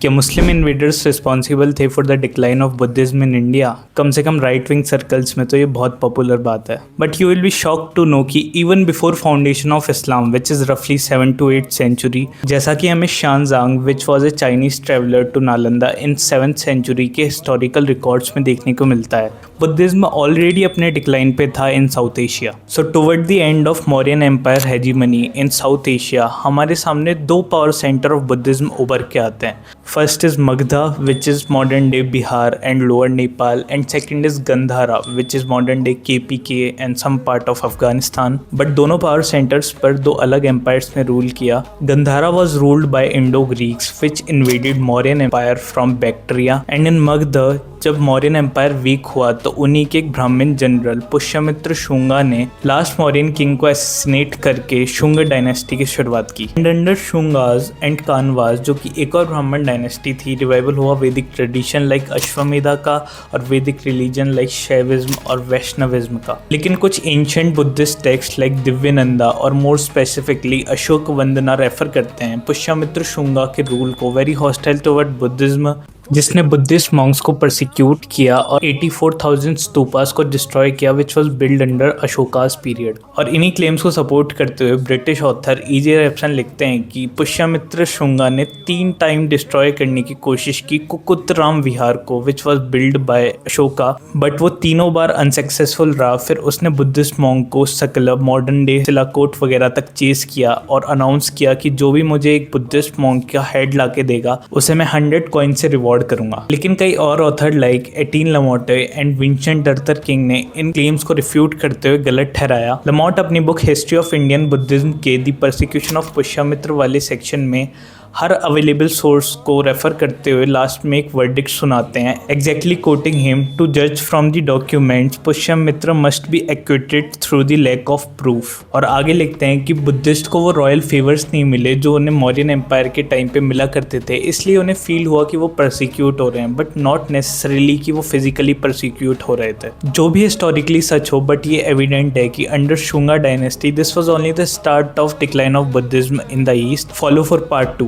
क्या Muslim invaders responsible थे for the decline of Buddhism in India? कम से कम राइट विंग सर्कल्स में तो ये बहुत पॉपुलर बात है। But you will be shocked to know कि even before foundation of Islam which is रफली 7 to 8 सेंचुरी, जैसा कि हमें Xuanzang which was a Chinese traveller to Nalanda in 7th century के हिस्टोरिकल रिकॉर्ड्स में देखने को मिलता है, बुद्धिज्म ऑलरेडी अपने डिक्लाइन पे था in South Asia. So toward the end of Mauryan empire hegemony in South Asia, हमारे सामने दो पावर सेंटर ऑफ बुद्धिज्म उभर के आते हैं। First is Magadha which is modern day Bihar and lower Nepal, and second is Gandhara which is modern day KPK and some part of Afghanistan. But दोनों power centres पर दो अलग एम्पायर्स ने रूल किया। Gandhara was ruled by Indo Greeks which invaded Mauryan empire from Bactria, and in Magadha जब Mauryan empire week हुआ तो उन्हीं के एक ब्राह्मण जनरल पुष्यमित्र शुंगा ने लास्ट मौर्यन किंग को असैसिनेट करके शुंग डायनेस्टी की शुरुआत की। एंड अंडर शुंगास एंड कानवास, जो कि एक और ब्राह्मण डायनेस्टी थी, रिवाइवल हुआ वैदिक ट्रेडिशन लाइक अश्वमेधा का और वैदिक रिलीजन लाइक शैविज्म और वैष्णविज्म का। लेकिन कुछ ancient Buddhist texts like Divyavadana और more specifically Ashokavadana refer करते हैं पुष्यमित्र शुंगा के रूल को वेरी हॉस्टाइल टुवर्ड बुद्धिज्म, जिसने बुद्धिस्ट मॉन्क्स को परसिक्यूट किया और 84,000 स्तूपास को डिस्ट्रॉय किया which was build under Ashoka's period. और इन्हीं क्लेम्स को सपोर्ट करते हुए ब्रिटिश ऑथर E.J. रेप्सन लिखते हैं कि पुष्यमित्र शुंगा ने 3 टाइम डिस्ट्रॉय करने की कोशिश की कुकुतराम विहार को विच was build by Ashoka, but वो तीनों बार अनसक्सेसफुल रहा। फिर उसने बुद्धिस्ट मॉन्क को सकलब, मॉडर्न डे सिलाकोट वगैरह तक चेस किया और अनाउंस किया कि जो भी मुझे एक बुद्धिस्ट मॉन्क का हेड ला के देगा उसे मैं 100 कॉइन से रिवॉर्ड करूंगा। लेकिन कई और author like Etienne Lamotte and Vincent Arthur King ने इन क्लेम्स को रिफ्यूट करते हुए गलत ठहराया। लमोट अपनी book History of Indian Buddhism के द परसिक्यूशन ऑफ पुष्यमित्र वाले सेक्शन में हर अवेलेबल सोर्स को रेफर करते हुए लास्ट में एक वर्डिक्ट सुनाते हैं, एग्जैक्टली कोटिंग हिम, टू जज from the documents Pushyamitra must be acquitted through the lack of proof. और आगे लिखते हैं कि बुद्धिस्ट को वो रॉयल फेवर्स नहीं मिले जो उन्हें मौर्यन एम्पायर के टाइम पे मिला करते थे, इसलिए उन्हें फील हुआ कि वो परसिक्यूट हो रहे हैं, बट नॉट नेसेसरीली कि वो फिजिकली परसिक्यूट हो रहे थे। जो भी हिस्टोरिकली सच हो, बट ये एविडेंट है कि under Shunga dynasty this was only the start of decline of Buddhism in the east. Follow for part 2।